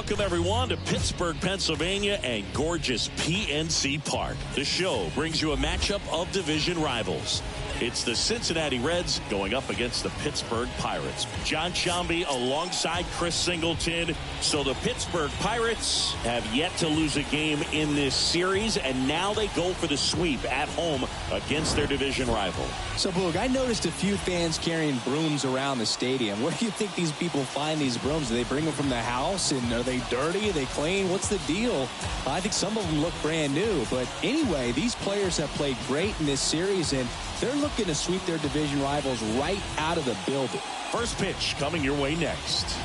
Welcome, everyone, to Pittsburgh, Pennsylvania and gorgeous PNC Park. The show brings you a matchup of division rivals. It's the Cincinnati Reds going up against the Pittsburgh Pirates. John Sciambi alongside Chris Singleton. So the Pittsburgh Pirates have yet to lose a game in this series, and now they go for the sweep at home against their division rival. So, Boog, I noticed a few fans carrying brooms around the stadium. Where do you think these people find these brooms? Do they bring them from the house? And are they dirty? Are they clean? What's the deal? I think some of them look brand new. But anyway, these players have played great in this series, and they're looking to sweep their division rivals right out of the building. First pitch coming your way next.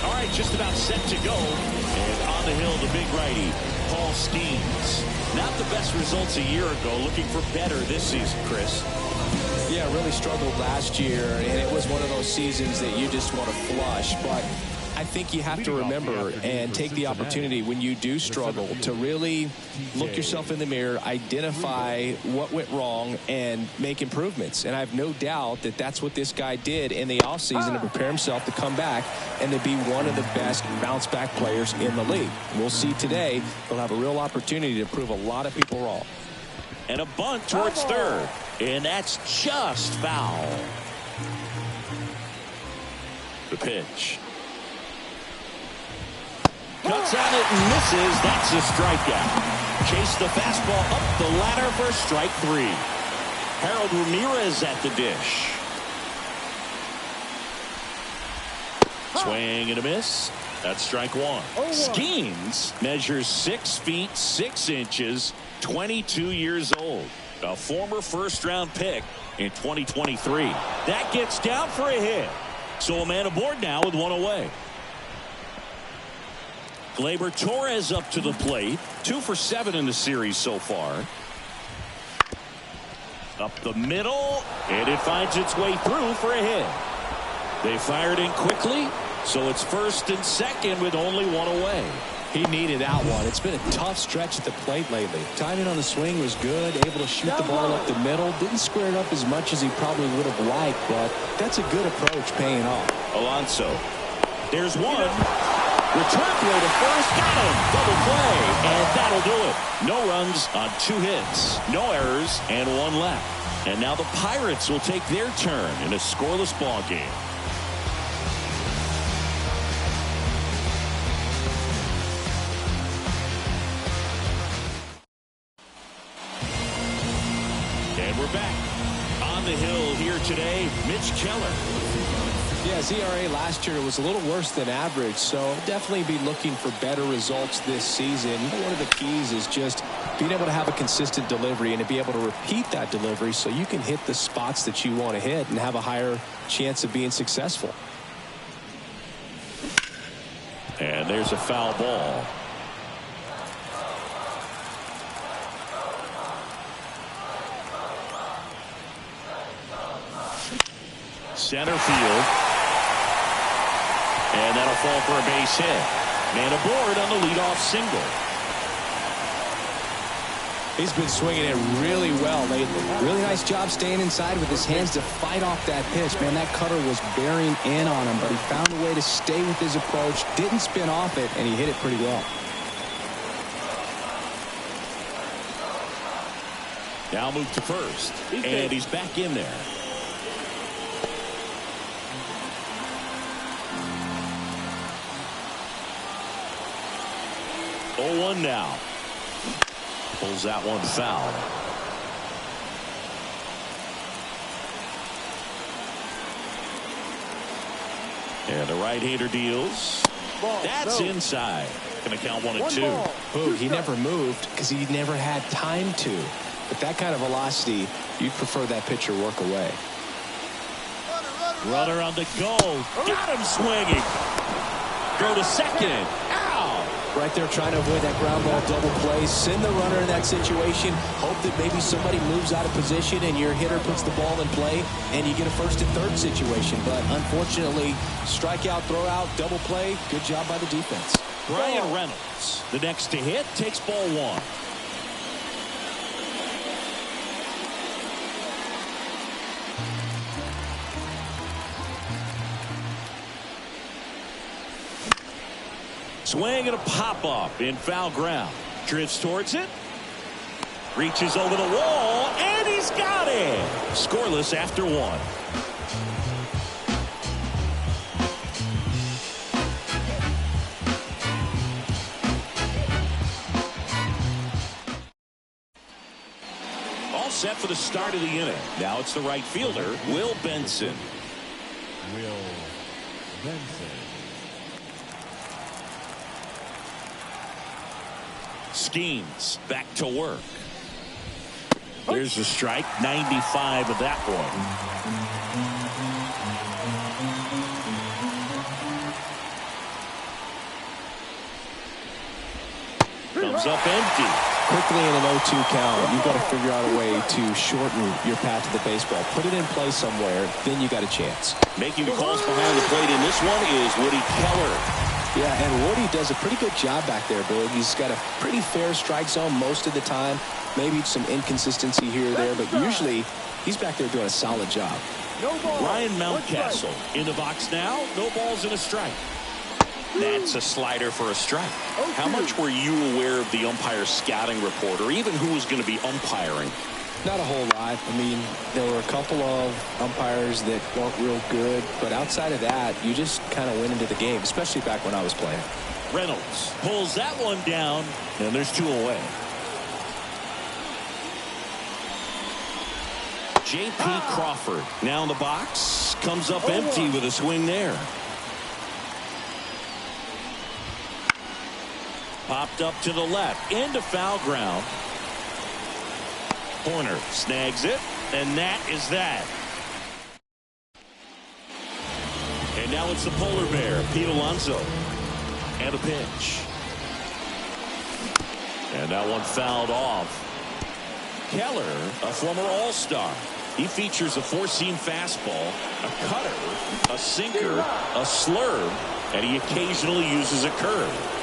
All right, just about set to go. And on the hill, the big righty, Paul Skeens. Not the best results a year ago. Looking for better this season, Chris. Yeah, really struggled last year, and it was one of those seasons that you just want to flush. But I think you have to remember and take the opportunity when you do struggle to really look yourself in the mirror, identify what went wrong, and make improvements. And I have no doubt that that's what this guy did in the offseason to prepare himself to come back and to be one of the best bounce-back players in the league. We'll see today. He'll have a real opportunity to prove a lot of people wrong. And a bunt towards third. And that's just foul. The pitch. Cuts on it and misses. That's a strikeout. Chase the fastball up the ladder for strike three. Harold Ramirez at the dish. Swing and a miss. That's strike one. Skeens measures 6 feet 6 inches, 22 years old. A former first-round pick in 2023. That gets down for a hit. So a man aboard now with one away. Gleyber Torres up to the plate. 2 for 7 in the series so far. Up the middle, and it finds its way through for a hit. They fired in quickly, so it's first and second with only one away. He needed that one. It's been a tough stretch at the plate lately. Timing on the swing was good, able to shoot the ball up the middle. Didn't square it up as much as he probably would have liked, but that's a good approach paying off. Alonso. There's one. Return throw to first. Got him. Double play. And that'll do it. No runs on 2 hits. No errors and 1 left. And now the Pirates will take their turn in a scoreless ball game. And we're back. On the hill here today, Mitch Keller. Yeah, his ERA last year was a little worse than average, so definitely be looking for better results this season. One of the keys is just being able to have a consistent delivery and to be able to repeat that delivery so you can hit the spots that you want to hit and have a higher chance of being successful. And there's a foul ball. Center field. And that'll fall for a base hit. Man aboard on the leadoff single. He's been swinging it really well lately. Really nice job staying inside with his hands to fight off that pitch. Man, that cutter was bearing in on him, but he found a way to stay with his approach, didn't spin off it, and he hit it pretty well. Now move to first. And he's back in there. 0-1 now. Pulls that one foul. And the right-hander deals. That's inside. Going to count 1 and 2. Boog, he never moved because he never had time to. But that kind of velocity, you'd prefer that pitcher work away. Runner on the go. Got him swinging. Go to second. Right there trying to avoid that ground ball double play. Send the runner in that situation. Hope that maybe somebody moves out of position and your hitter puts the ball in play and you get a first and third situation. But unfortunately, strikeout, throw out, double play. Good job by the defense. Brian Reynolds, the next to hit, takes ball 1. Swing and a pop-up in foul ground. Drifts towards it. Reaches over the wall, and he's got it. Scoreless after one. All set for the start of the inning. Now it's the right fielder, Will Benson. Will Benson. Schemes back to work. There's the strike. 95 of that one. Comes up empty. Quickly in an 0-2 count, you've got to figure out a way to shorten your path to the baseball. Put it in play somewhere, then you got a chance. Making the calls behind the plate in this one is Woody Keller. Yeah, and Woody does a pretty good job back there, Boog. He's got a pretty fair strike zone most of the time. Maybe some inconsistency here or there, but usually he's back there doing a solid job. Ryan Mountcastle in the box now. No balls and a strike. That's a slider for a strike. How much were you aware of the umpire's scouting report, or even who was going to be umpiring? Not a whole lot. I mean, there were a couple of umpires that weren't real good, but outside of that, you just kind of went into the game, especially back when I was playing. Reynolds pulls that one down, and there's two away. J.P. Crawford now in the box. Comes up empty with a swing there. Popped up to the left. Into foul ground. Corner snags it, and that is that. And now it's the polar bear, Pete Alonso. And a pitch. And that one fouled off. Keller, a former All-Star. He features a four-seam fastball, a cutter, a sinker, a slurve, and he occasionally uses a curve.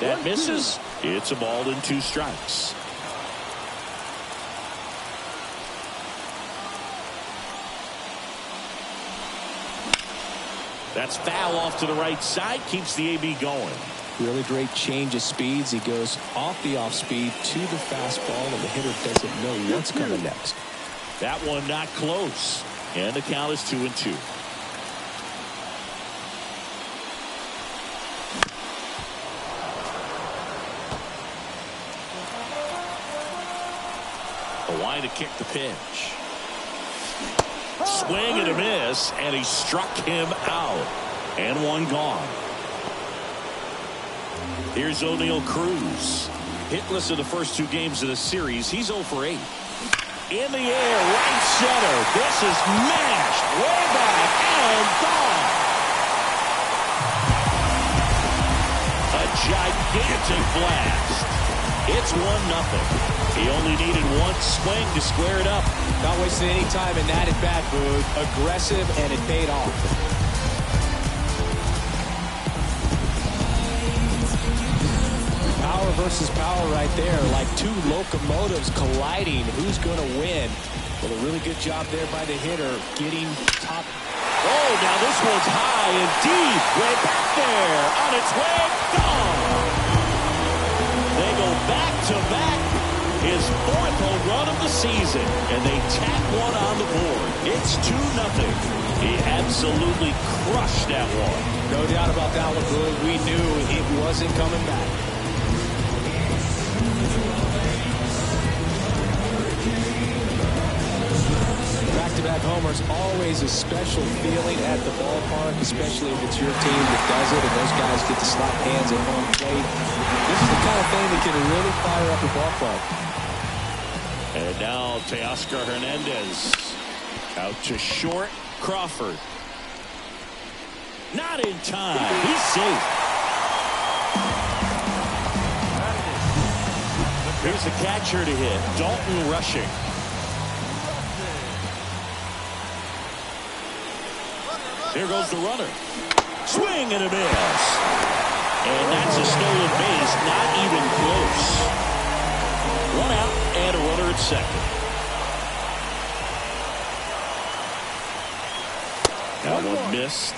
That misses. It's a ball and two strikes. That's foul off to the right side. Keeps the AB going. Really great change of speeds. He goes off the off speed to the fastball, and the hitter doesn't know what's coming next. That one not close. And the count is 2-2. Why to kick the pitch. Swing and a miss, and he struck him out. And one gone. Here's O'Neal Cruz. Hitless in the first two games of the series. He's 0 for 8. In the air, right center. This is mashed way back and gone. A gigantic blast. It's 1-0. He only needed one swing to square it up. Not wasting any time in that at bat, Boog. Aggressive, and it paid off. Power versus power right there, like two locomotives colliding. Who's going to win? Well, a really good job there by the hitter, getting top. Oh, now this one's high and deep. Way back there, on its way, gone. They go back to back. His fourth home run of the season, and they tack one on the board. It's 2-0. He absolutely crushed that one. No doubt about that one, Boog. We knew it wasn't coming back. Back-to-back homers, always a special feeling at the ballpark, especially if it's your team that does it and those guys get to slap hands at home plate. This is the kind of thing that can really fire up a ballpark. And now Teoscar Hernandez out to short. Crawford not in time. He's safe. Here's the catcher to hit. Dalton rushing. Here goes the runner. Swing and a miss. And that's a stolen base. Not even close. One out and a runner at second. That one missed.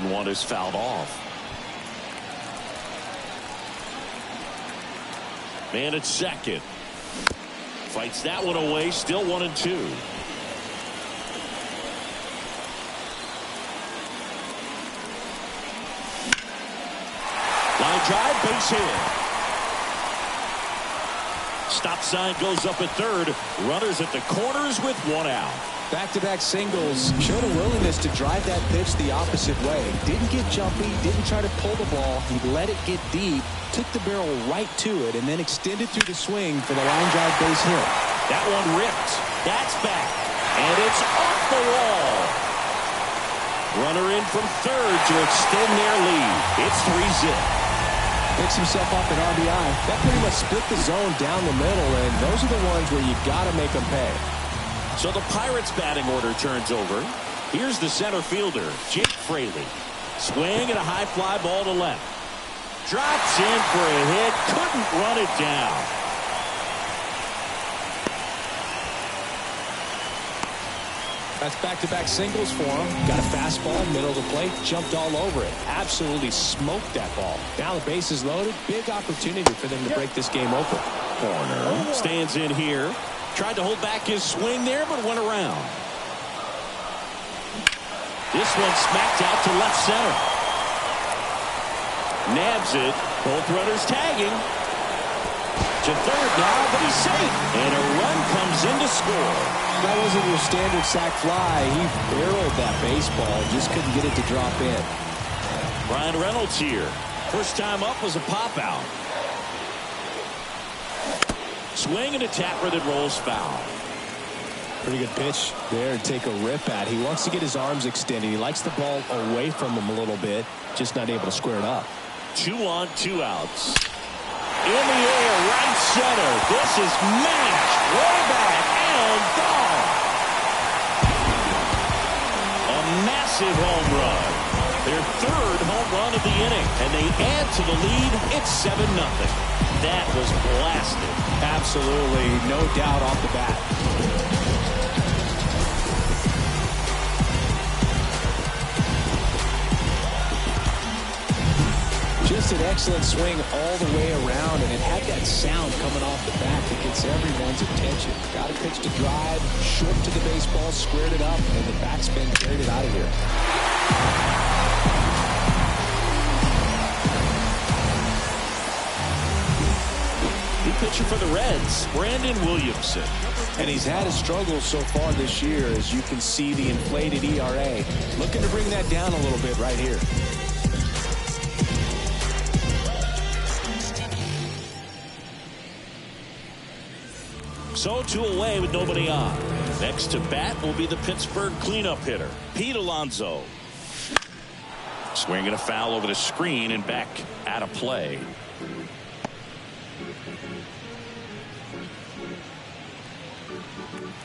1-1 is fouled off. Man at second. Fights that one away. Still 1-2. Line drive, base hit. Stop sign goes up at third. Runners at the corners with one out. Back-to-back singles. Showed a willingness to drive that pitch the opposite way. Didn't get jumpy. Didn't try to pull the ball. He let it get deep. Took the barrel right to it and then extended through the swing for the line drive base hit. That one ripped. That's back. And it's off the wall. Runner in from third to extend their lead. It's 3-zip. Picks himself up an RBI. That pretty much split the zone down the middle, and those are the ones where you got to make them pay. So the Pirates batting order turns over. Here's the center fielder, Jake Fraley. Swing and a high fly ball to left. Drops in for a hit. Couldn't run it down. That's back-to-back singles for him. Got a fastball, middle of the plate, jumped all over it. Absolutely smoked that ball. Now the base is loaded. Big opportunity for them to break this game open. Corner. Stands in here. Tried to hold back his swing there, but went around. This one smacked out to left center. Nabs it. Both runners tagging. To third now, but he's safe. And a run comes in to score. That wasn't your standard sac fly. He barreled that baseball. Just couldn't get it to drop in. Brian Reynolds here. First time up was a pop out. Swing and a tapper that rolls foul. Pretty good pitch there to take a rip at. He wants to get his arms extended. He likes the ball away from him a little bit. Just not able to square it up. 2 on, 2 outs. In the air, right center. This is mashed way back and gone. A massive home run. Their third home run of the inning. And they add to the lead. It's 7-0. That was blasted. Absolutely. No doubt off the bat. Just an excellent swing all the way around, and it had that sound coming off the bat that gets everyone's attention. Got a pitch to drive, short to the baseball, squared it up, and the backspin carried it out of here. New pitcher for the Reds, Brandon Williamson. And he's had his struggles so far this year, as you can see the inflated ERA. Looking to bring that down a little bit right here. So 2 away with nobody on. Next to bat will be the Pittsburgh cleanup hitter, Pete Alonso. Swinging a foul over the screen and back out of play.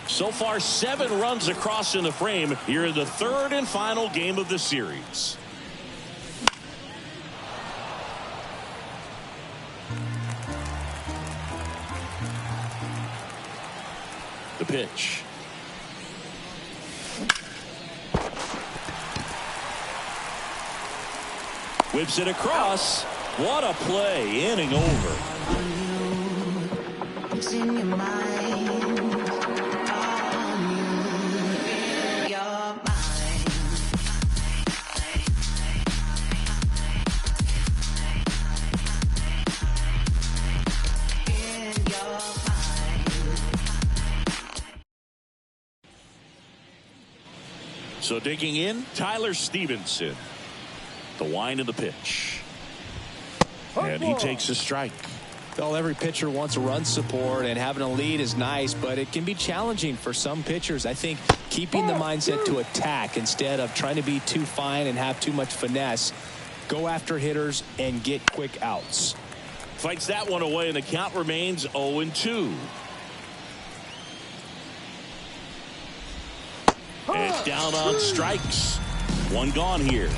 So far 7 runs across in the frame here in the third and final game of the series. The pitch. Whips it across. What a play. Inning over. It's in your mind. So digging in, Tyler Stevenson. The wind of the pitch. And he takes a strike. Well, every pitcher wants a run support, and having a lead is nice, but it can be challenging for some pitchers. I think keeping the mindset to attack instead of trying to be too fine and have too much finesse. Go after hitters and get quick outs. Fights that one away, and the count remains 0-2. And it's down on strikes. 1 gone here.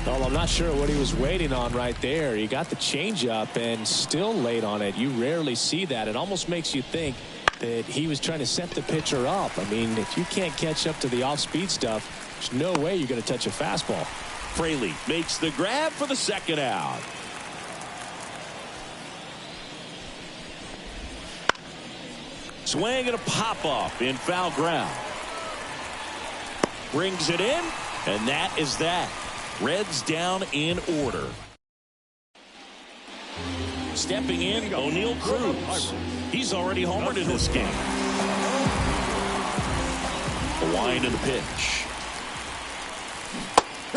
Well, I'm not sure what he was waiting on right there. He got the changeup and still late on it. You rarely see that. It almost makes you think that he was trying to set the pitcher up. I mean, if you can't catch up to the off-speed stuff, there's no way you're going to touch a fastball. Fraley makes the grab for the second out. Swing and a pop-off in foul ground. Brings it in, and that is that. Reds down in order. Stepping in, O'Neal Cruz. He's already homered in this game. The wind and the pitch.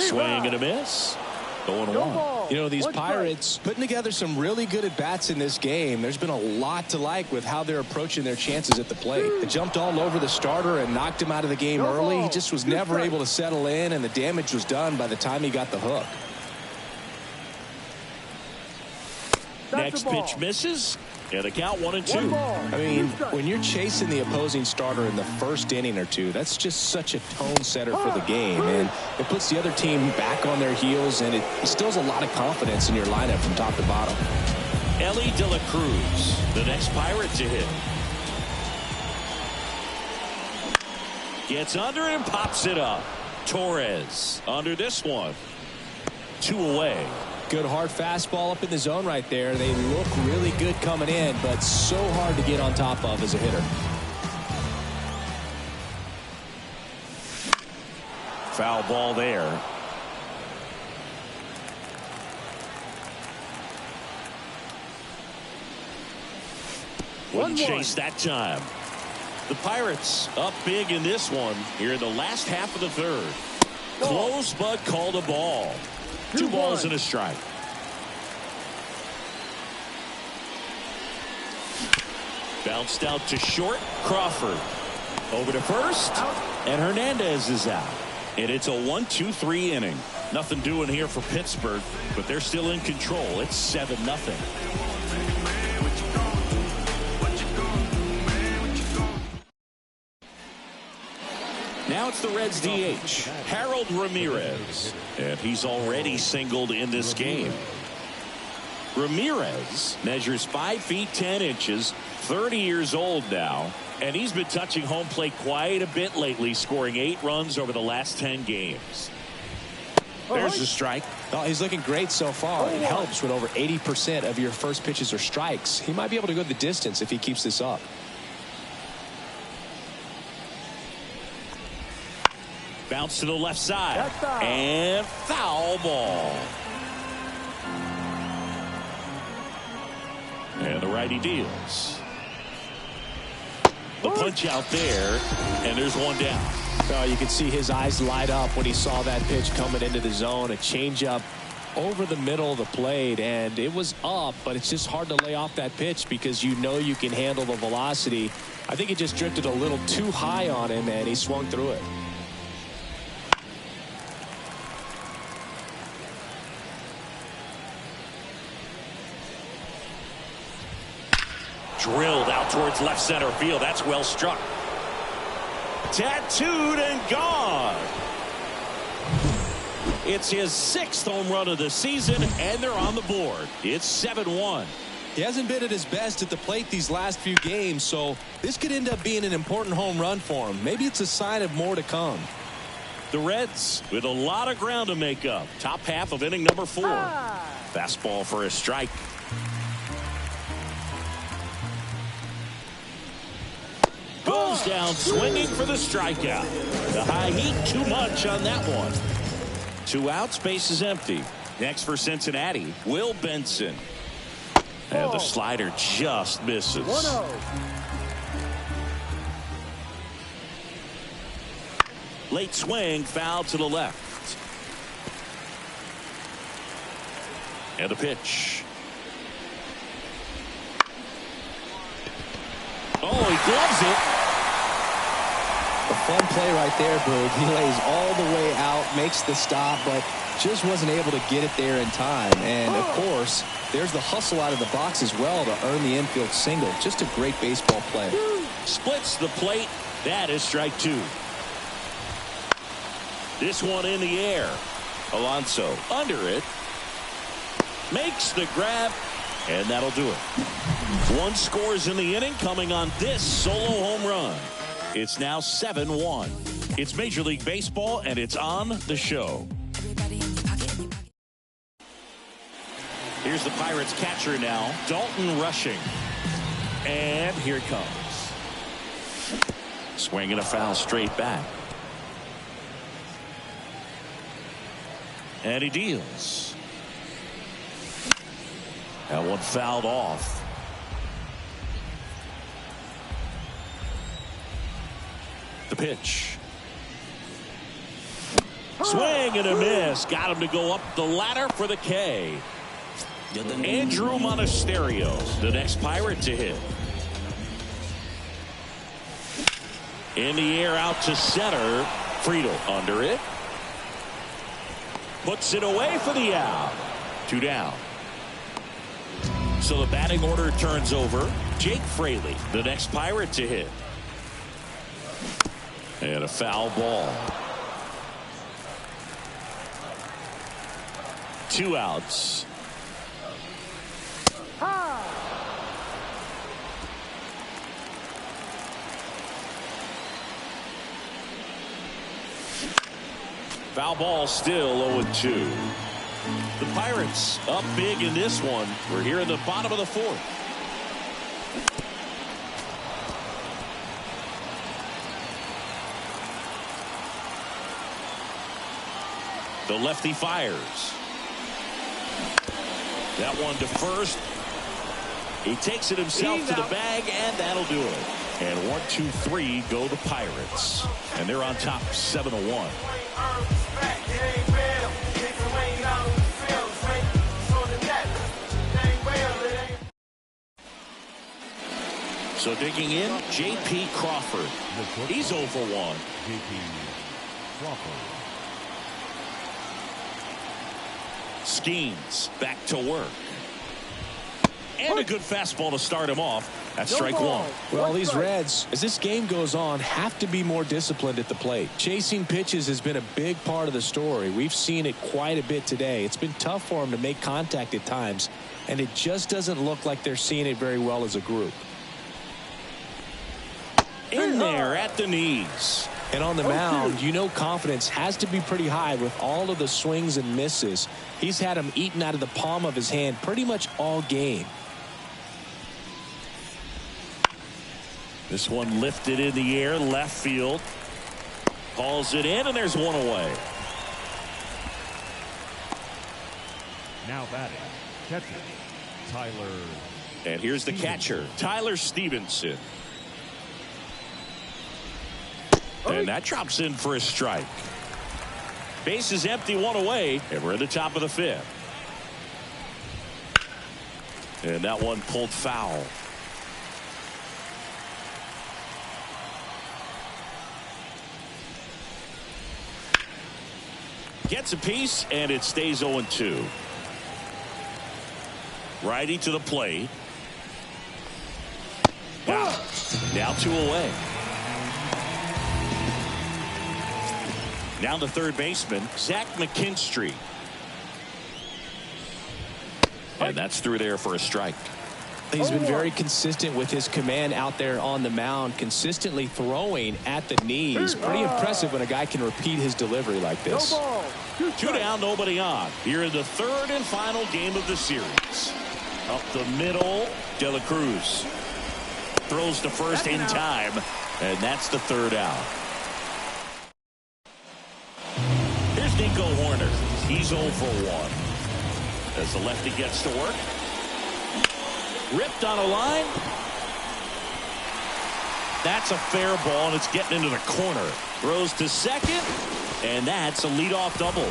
Swing and a miss. 0-1. You know, these Pirates putting together some really good at-bats in this game. There's been a lot to like with how they're approaching their chances at the plate. They jumped all over the starter and knocked him out of the game early. He just was never able to settle in, and the damage was done by the time he got the hook. Next pitch misses, and a count 1-2. I mean, when you're chasing the opposing starter in the first inning or two, that's just such a tone setter for the game, and it puts the other team back on their heels, and it instills a lot of confidence in your lineup from top to bottom. Ellie De La Cruz, the next Pirate to hit. Gets under it and pops it up. Torres under this one. 2 away. Good hard fastball up in the zone right there. They look really good coming in, but so hard to get on top of as a hitter. Foul ball there. Wouldn't chase that time. The Pirates up big in this one here in the last half of the third. Close but called a ball. 2 balls and a strike. Bounced out to short. Crawford over to first, and Hernandez is out. And it's a 1-2-3 inning. Nothing doing here for Pittsburgh, but they're still in control. It's 7-0. Now it's the Reds DH, Harold Ramirez, and he's already singled in this game. Ramirez measures 5 feet 10 inches, 30 years old now, and he's been touching home plate quite a bit lately, scoring 8 runs over the last 10 games. There's the strike. Oh, he's looking great so far. It helps when over 80% of your first pitches are strikes. He might be able to go the distance if he keeps this up. Bounce to the left side. And foul ball. And the righty deals. The punch out there, and there's one down. Oh, you can see his eyes light up when he saw that pitch coming into the zone. A changeup over the middle of the plate, and it was up, but it's just hard to lay off that pitch because you know you can handle the velocity. I think it just drifted a little too high on him, and he swung through it. Drilled out towards left center field. That's well struck. Tattooed and gone. It's his 6th home run of the season, and they're on the board. It's 7-1. He hasn't been at his best at the plate these last few games, so this could end up being an important home run for him. Maybe it's a sign of more to come. The Reds with a lot of ground to make up. Top half of inning number 4. Fastball for a strike. Goes down swinging for the strikeout. The high heat too much on that one. 2 outs, base is empty. Next for Cincinnati, Will Benson. And the slider just misses. 1-0. Late swing, foul to the left. And the pitch. Oh, he gloves it. A fun play right there, Boog. He lays all the way out, makes the stop, but just wasn't able to get it there in time. And, of course, there's the hustle out of the box as well to earn the infield single. Just a great baseball play. Splits the plate. That is strike 2. This one in the air. Alonso under it. Makes the grab. And that'll do it. 1 scores in the inning coming on this solo home run. It's now 7-1. It's Major League Baseball, and it's on the show. Everybody in the Here's the Pirates catcher now, Dalton Rushing. And here it comes. Swinging a foul straight back. And he deals. That one fouled off. The pitch. Swing and a miss. Got him to go up the ladder for the K. Andrew Monasterio, the next Pirate to hit. In the air out to center. Friedel under it. Puts it away for the out. 2 down. So the batting order turns over. Jake Fraley, the next Pirate to hit. And a foul ball. 2 outs. Foul ball, still 0-2. The Pirates up big in this one. We're here in the bottom of the 4th. The lefty fires. That one to first. He takes it himself to the bag, and that'll do it. And 1-2-3 go the Pirates. And they're on top 7-1. So digging in, J.P. Crawford. He's 0 for 1. J.P. Crawford. Skeens back to work. And a good fastball to start him off. That's strike 1. Well, these Reds, as this game goes on, have to be more disciplined at the plate. Chasing pitches has been a big part of the story. We've seen it quite a bit today. It's been tough for them to make contact at times, and it just doesn't look like they're seeing it very well as a group. In there at the knees. And on the mound, you know confidence has to be pretty high with all of the swings and misses. He's had them eaten out of the palm of his hand pretty much all game. This one lifted in the air, left field. Calls it in, and there's one away. Now batting, catcher, Tyler. And here's the catcher, Tyler Stevenson. And that drops in for a strike. Base is empty, 1 away, and we're at the top of the 5th. And that one pulled foul. Gets a piece, and it stays 0-2. Righty to the plate. Got it. Now 2 away. Now the third baseman, Zach McKinstry. And that's through there for a strike. He's been very consistent with his command out there on the mound, consistently throwing at the knees. Pretty impressive when a guy can repeat his delivery like this. 2 down, nobody on. Here in the 3rd and final game of the series. Up the middle, De La Cruz throws to first in time, and that's the 3rd out. Here's Nico Horner. He's 0 for 1. As the lefty gets to work. Ripped on a line. That's a fair ball, and it's getting into the corner. Throws to second, and that's a leadoff double.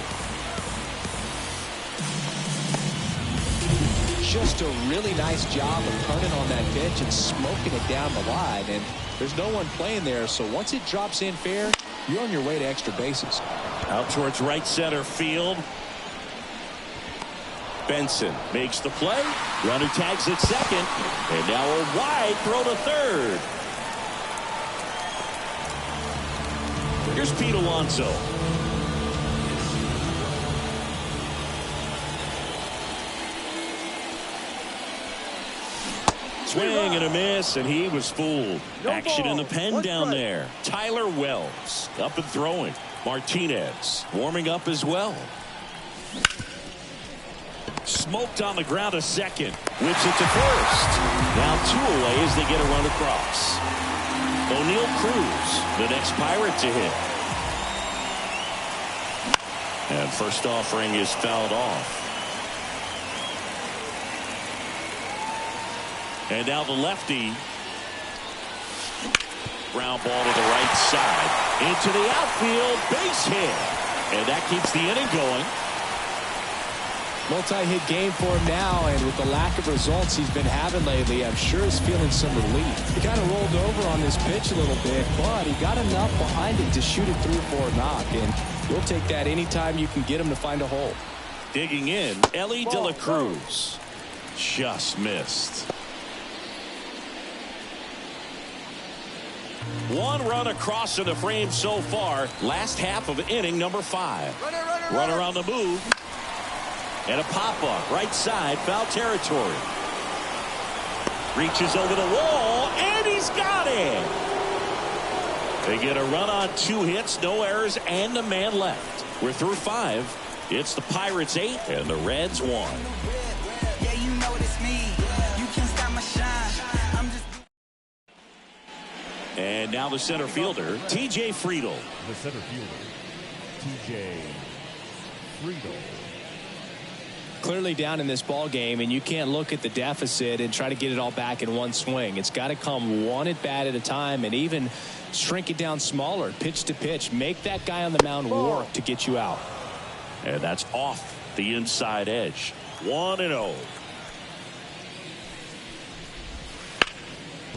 Just a really nice job of turning on that pitch and smoking it down the line. And there's no one playing there, so once it drops in fair, you're on your way to extra bases. Out towards right center field. Benson makes the play. Runner tags at second. And now a wide throw to third. Here's Pete Alonso. Swing and a miss, and he was fooled. Action in the pen down there. Tyler Wells up and throwing. Martinez warming up as well. smoked on the ground to second. Whips it to first. Now 2 away as they get a run across. O'Neal Cruz, the next Pirate to hit. And first offering is fouled off. And now the lefty. Ground ball to the right side. Into the outfield. Base hit. And that keeps the inning going. Multi-hit game for him now, and with the lack of results he's been having lately, I'm sure he's feeling some relief. He kind of rolled over on this pitch a little bit, but he got enough behind it to shoot it through for a knock, and you'll take that anytime you can get him to find a hole. Digging in, Ellie De La Cruz. Just missed. 1 run across in the frame so far. Last half of inning number 5. Runner on the move. And a pop-up, right side, foul territory. Reaches over the wall, and he's got it. They get a run on 2 hits, no errors, and a man left. We're through 5. It's the Pirates 8 and the Reds 1. Yeah, you know it's me. You can't stop my shine. I'm just... And now the center fielder, T.J. Friedel. The center fielder, T.J. Friedel. Clearly down in this ball game, and you can't look at the deficit and try to get it all back in one swing. It's got to come one at bat at a time, and even shrink it down smaller, pitch to pitch. Make that guy on the mound work to get you out. And that's off the inside edge. 1-0.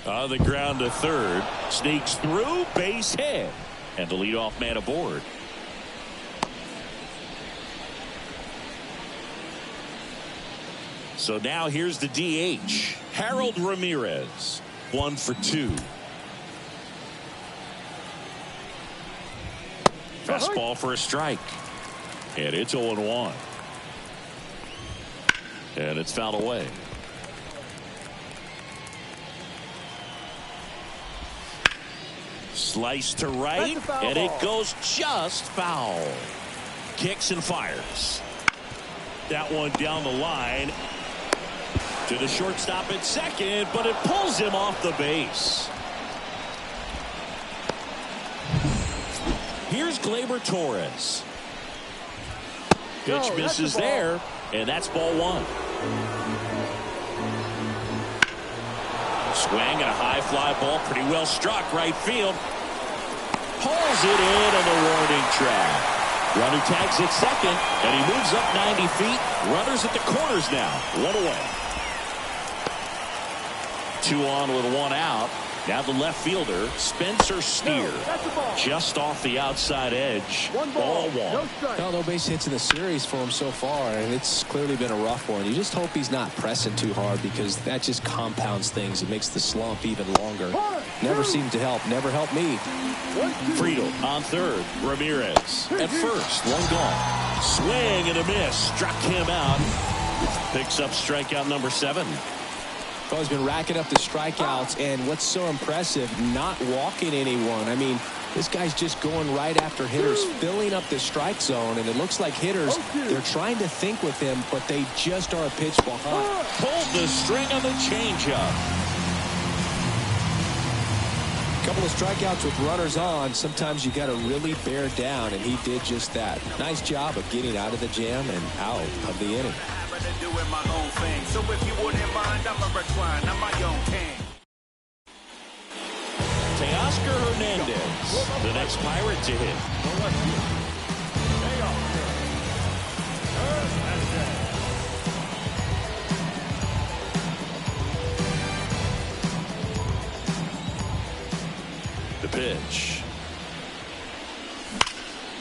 On the ground to third. Sneaks through, base hit. And the leadoff man aboard. So now here's the DH, Harold Ramirez. 1 for 2. Fastball for a strike. And it's 0-1. And it's fouled away. Slice to right, and it goes just foul. Kicks and fires. That one down the line. To the shortstop at second, but it pulls him off the base. Here's Gleyber Torres. Pitch misses there, and that's ball 1. Swing and a high fly ball, pretty well struck right field. Pulls it in on the warning track. Runner tags at second, and he moves up 90 feet. Runners at the corners now. 1 away. 2 on with 1 out. Now the left fielder, Spencer Steer. Just off the outside edge. Ball 1. No base hits in the series for him so far, and it's clearly been a rough one. You just hope he's not pressing too hard, because that just compounds things. It makes the slump even longer. Never seemed to help. Never helped me. Friedel on third. Ramirez at first. 1 gone. Swing and a miss. Struck him out. Picks up strikeout number 7. Well, he's been racking up the strikeouts, and what's so impressive, not walking anyone. I mean, this guy's just going right after hitters, filling up the strike zone, and it looks like hitters, they're trying to think with him, but they just are a pitch behind. Pulled the string on the changeup. Couple of strikeouts with runners on. Sometimes you got to really bear down, and he did just that. Nice job of getting out of the jam and out of the inning. Doing my own thing. So if you wouldn't mind, I'm a recline. I'm my own king. Teoscar Hernandez, the next Pirate to hit. The pitch.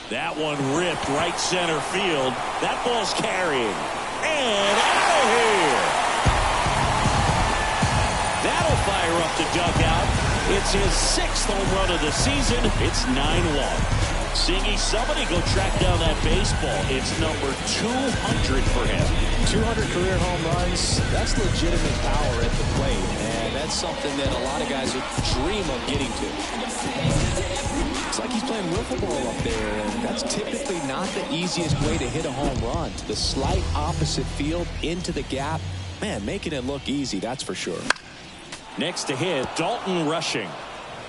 That one ripped right center field. That ball's carrying. And out of here. That'll fire up the dugout. It's his 6th home run of the season. It's 9-1. Singy, somebody go track down that baseball. It's number 200 for him. 200 career home runs. That's legitimate power at the plate. And That's something that a lot of guys would dream of getting to. It's like he's playing wiffle ball up there, and that's typically not the easiest way to hit a home run. To the slight opposite field, into the gap. Man, making it look easy, that's for sure. Next to hit, Dalton Rushing.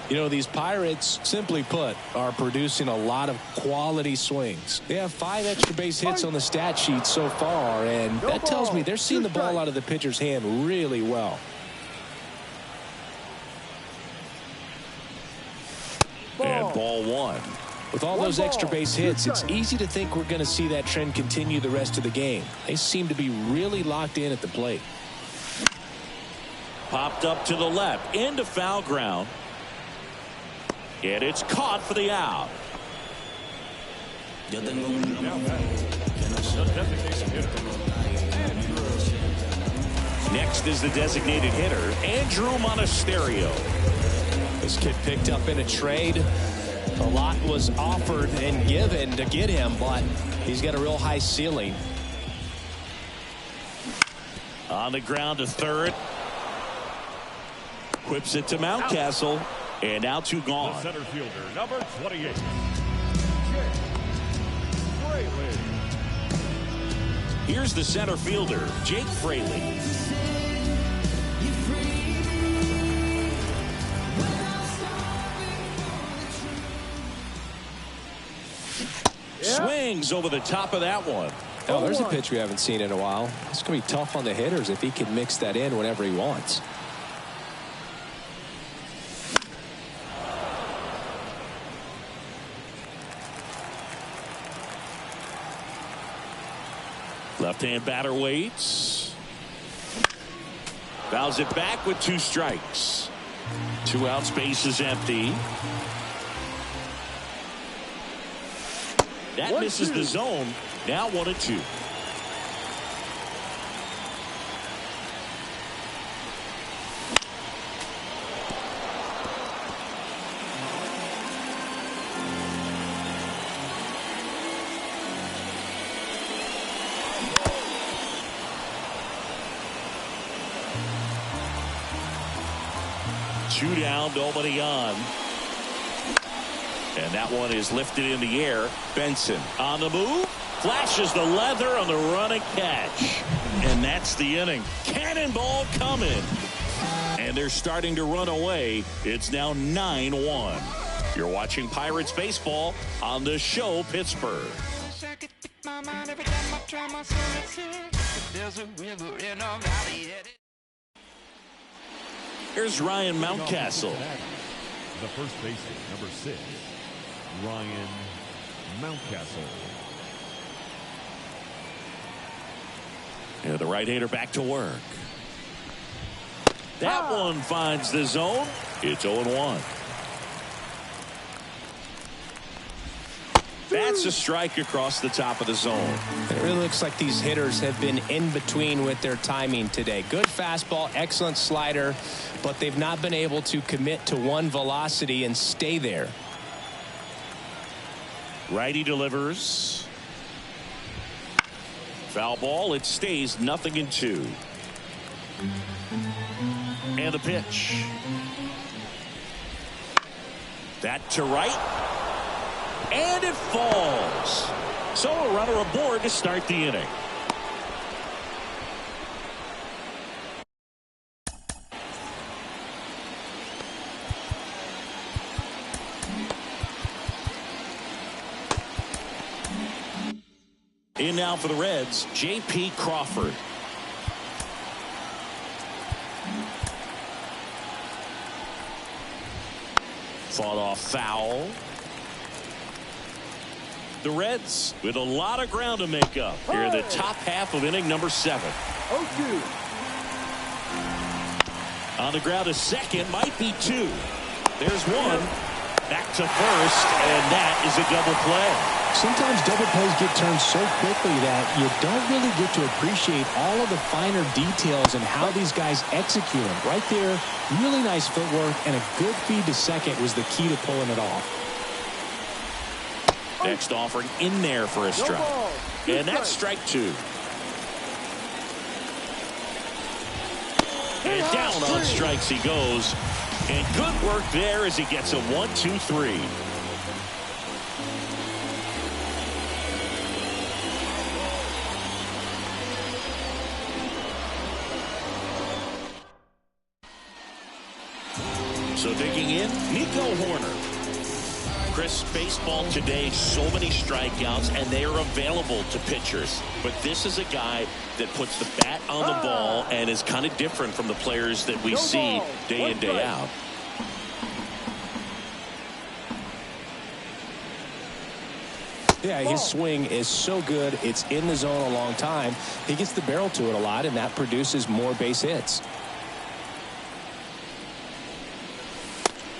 You know, these Pirates, simply put, are producing a lot of quality swings. They have 5 extra base hits on the stat sheet so far, and that tells me they're seeing the ball out of the pitcher's hand really well. And ball 1. With all those extra base hits, it's easy to think we're going to see that trend continue the rest of the game. They seem to be really locked in at the plate. Popped up to the left, into foul ground. And it's caught for the out. Next is the designated hitter, Andrew Monasterio. This kid picked up in a trade. A lot was offered and given to get him, but he's got a real high ceiling. On the ground to third. Whips it to Mountcastle. And now 2 gone. The center fielder, number 28. Fraley. Here's the center fielder, Jake Fraley. Swings over the top of that one. Oh, there's a pitch we haven't seen in a while. It's going to be tough on the hitters if he can mix that in whenever he wants. Left-hand batter waits. Fouls it back with 2 strikes. 2 outs, base is empty. That misses the zone. Now 1-2. Two down, nobody on. And that one is lifted in the air. Benson on the move. Flashes the leather on the running catch. And that's the inning. Cannonball coming. And they're starting to run away. It's now 9-1. You're watching Pirates baseball on the show Pittsburgh. Here's Ryan Mountcastle. The first baseman, number 6, Ryan Mountcastle. Yeah, the right-hander back to work. That one finds the zone. It's 0-1. That's a strike across the top of the zone. It really looks like these hitters have been in between with their timing today. Good fastball, excellent slider, but they've not been able to commit to one velocity and stay there. Righty delivers. Foul ball. It stays 0-2. And the pitch. That to right. And it falls. So a runner aboard to start the inning. In now for the Reds, J.P. Crawford. Fought off foul. The Reds with a lot of ground to make up here in the top half of inning number 7. 0-2. On the ground to second, might be 2. There's 1. Back to first, and that is a double play. Sometimes double plays get turned so quickly that you don't really get to appreciate all of the finer details and how these guys execute them. Right there, really nice footwork, and a good feed to second was the key to pulling it off. Next offering in there for a strike. And that's strike 2. And down on strikes he goes. And good work there as he gets a 1-2-3. So digging in, Nico Horner. Chris, baseball today, so many strikeouts, and they are available to pitchers. But this is a guy that puts the bat on the ball and is kind of different from the players that we see day in, day out. Yeah, his swing is so good. It's in the zone a long time. He gets the barrel to it a lot, and that produces more base hits.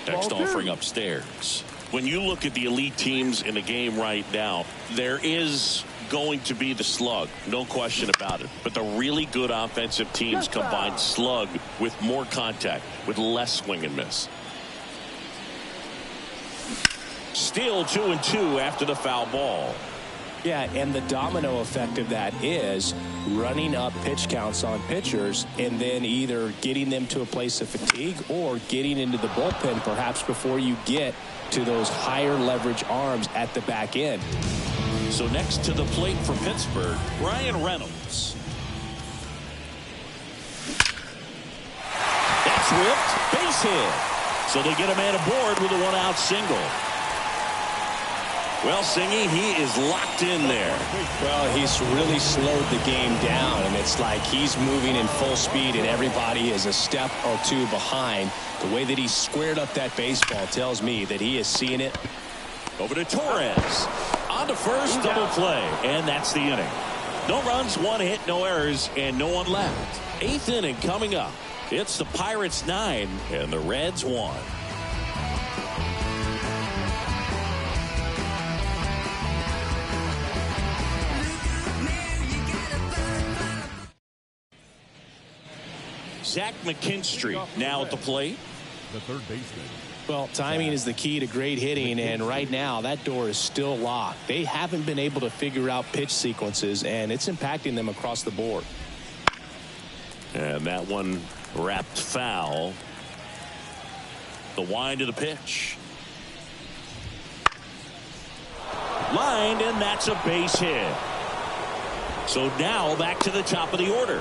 Next offering upstairs. When you look at the elite teams in the game right now, there is going to be the slug, no question about it. But the really good offensive teams combine slug with more contact, with less swing and miss. Still 2-2 after the foul ball. Yeah, and the domino effect of that is running up pitch counts on pitchers and then either getting them to a place of fatigue or getting into the bullpen perhaps before you get to those higher leverage arms at the back end. So next to the plate for Pittsburgh, Ryan Reynolds. That's whipped, base hit. So they get a man aboard with a one-out single. Well, Singy, he is locked in there. Well, he's really slowed the game down, and it's like he's moving in full speed, and everybody is a step or two behind. The way that he squared up that baseball tells me that he is seeing it. Over to Torres. On to first, double play, and that's the inning. No runs, one hit, no errors, and no one left. Eighth inning coming up. It's the Pirates 9 and the Reds 1. Zach McKinstry now at the plate. The third baseman. Well, timing is the key to great hitting, and right now that door is still locked. They haven't been able to figure out pitch sequences, and it's impacting them across the board. And that one wrapped foul. The wind of the pitch. Lined, and that's a base hit. So now back to the top of the order.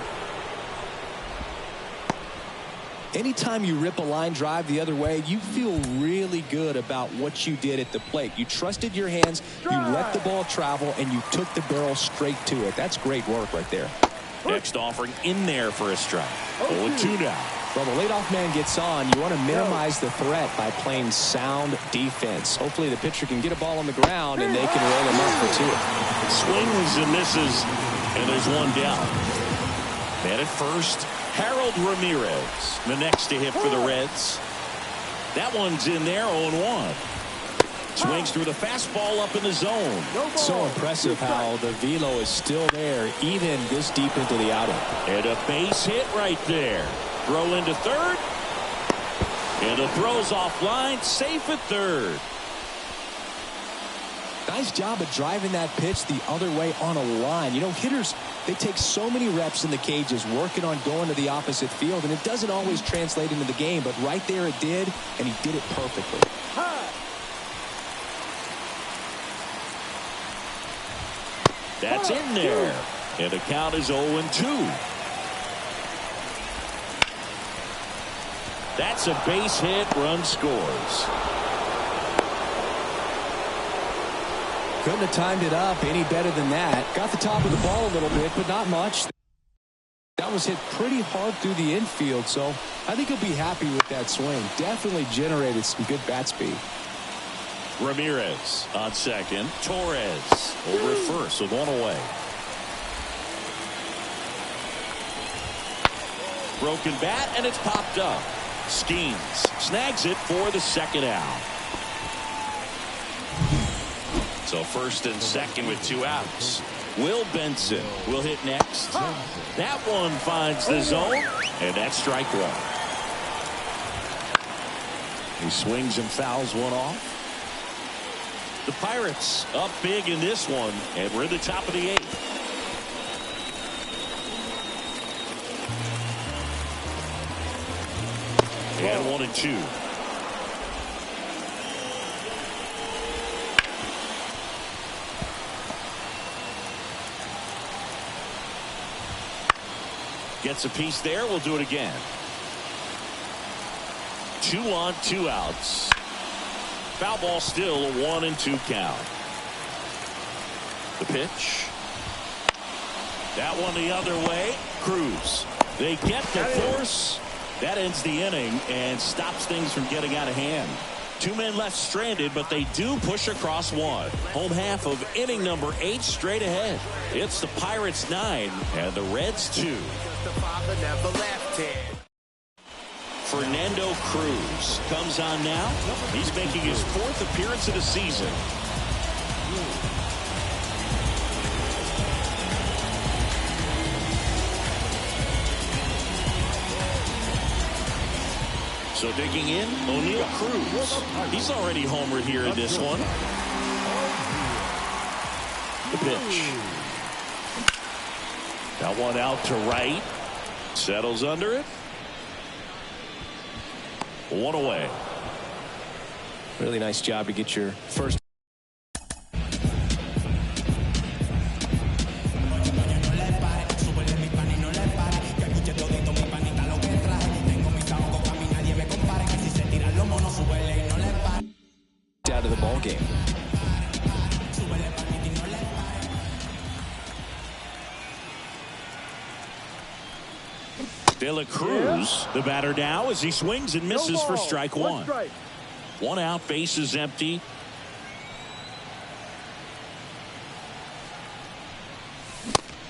Anytime you rip a line drive the other way, you feel really good about what you did at the plate. You trusted your hands, you let the ball travel, and you took the barrel straight to it. That's great work right there. Next offering in there for a strike. 0-2 now. Well, the leadoff man gets on. You want to minimize the threat by playing sound defense. Hopefully the pitcher can get a ball on the ground and they can roll him up for two. Swings and misses, and there's one down. Man at first, Harold Ramirez, the next to hit for the Reds. That one's in there, 0-1. Swings through the fastball up in the zone. So impressive how the velo is still there, even this deep into the outing. And a base hit right there. Throw into third. And the throw's offline, safe at third. Nice job of driving that pitch the other way on a line. You know, hitters, they take so many reps in the cages working on going to the opposite field, and it doesn't always translate into the game, but right there it did, and he did it perfectly. That's in there. And the count is 0-2. That's a base hit, run scores. Couldn't have timed it up any better than that. Got the top of the ball a little bit, but not much. That was hit pretty hard through the infield, so I think he'll be happy with that swing. Definitely generated some good bat speed. Ramirez on second. Torres over at first with one away. Broken bat, and it's popped up. Skeens snags it for the second out. So first and second with two outs. Will Benson will hit next. That one finds the zone, and that's strike one. He swings and fouls one off. The Pirates up big in this one, and we're at the top of the eighth. And 1-2. Gets a piece there. We'll do it again. 2 on, 2 outs. Foul ball still, a 1-2 count. The pitch. That one the other way. Cruz. They get the force. That ends the inning and stops things from getting out of hand. 2 men left stranded, but they do push across 1. Home half of inning number 8 straight ahead. It's the Pirates 9 and the Reds 2. Fernando Cruz comes on now. He's making his 4th appearance of the season. So digging in, O'Neal Cruz. He's already homered here in this one. The pitch. That one out to right. Settles under it. 1 away. Really nice job to get your first. Out of the ball game. De La Cruz, the batter now, as he swings and misses for strike 1. 1 out, bases empty.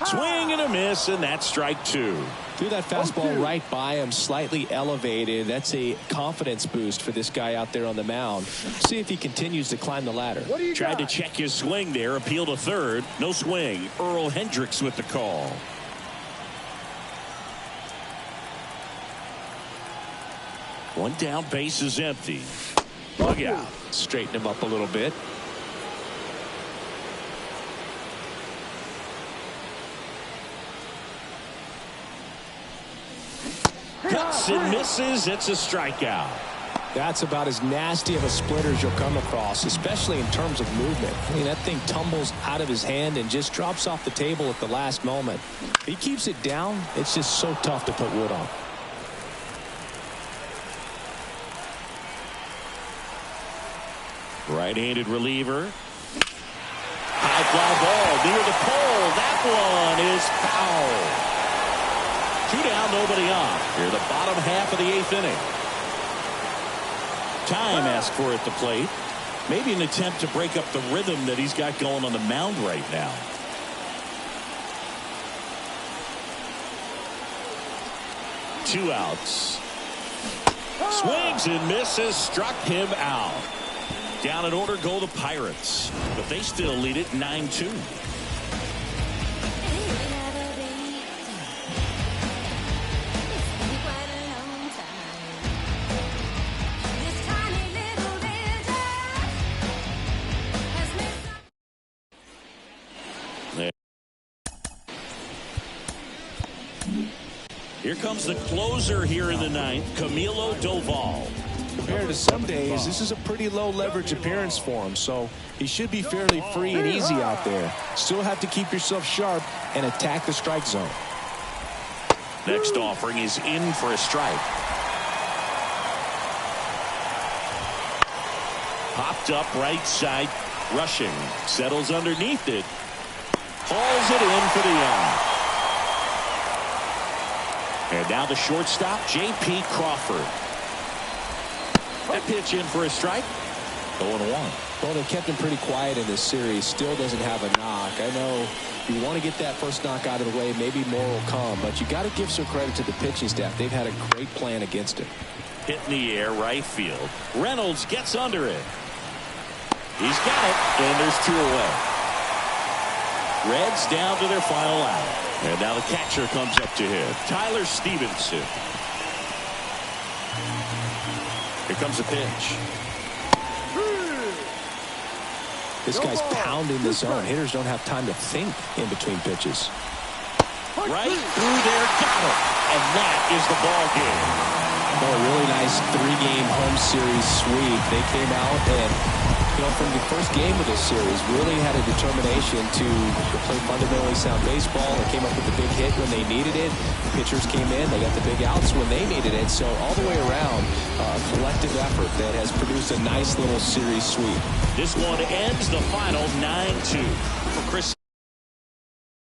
Swing and a miss, and that's strike 2. Threw that fastball right by him, slightly elevated. That's a confidence boost for this guy out there on the mound. See if he continues to climb the ladder. Tried to check his swing there, appeal to third. No swing. Earl Hendricks with the call. One down, base is empty. Look out. Straighten him up a little bit. Cuts and misses. It's a strikeout. That's about as nasty of a splitter as you'll come across, especially in terms of movement. I mean, that thing tumbles out of his hand and just drops off the table at the last moment. If he keeps it down, it's just so tough to put wood on. Right-handed reliever. High fly ball near the pole. That one is foul. 2 down, nobody on. Here the bottom half of the 8th inning. Time asked for at the plate. Maybe an attempt to break up the rhythm that he's got going on the mound right now. Two outs. Swings and misses. Struck him out. Down in order go the Pirates, but they still lead it 9-2. Here comes the closer here in the 9th, Camilo Doval. Compared to some days, this is a pretty low leverage appearance for him, so he should be fairly free and easy out there. Still have to keep yourself sharp and attack the strike zone. Next offering is in for a strike. Popped up right side, rushing, settles underneath it, hauls it in for the out. And now the shortstop, J.P. Crawford. That pitch in for a strike. 0-1. Well, they've kept him pretty quiet in this series. Still doesn't have a knock. I know you want to get that first knock out of the way. Maybe more will come, but you got to give some credit to the pitching staff. They've had a great plan against him. Hit in the air, right field. Reynolds gets under it. He's got it, and there's 2 away. Reds down to their final out. And now the catcher comes up to him, Tyler Stevenson. Here comes a pitch. This guy's pounding the zone. Hitters don't have time to think in between pitches. Right through there, got it. And that is the ball game. Oh, a really nice 3-game home series sweep. They came out and, from the first game of this series, really had a determination to play fundamentally sound baseball. They came up with the big hit when they needed it. The pitchers came in. They got the big outs when they needed it. So all the way around, a collective effort that has produced a nice little series sweep. This one ends the final 9-2 for Chris.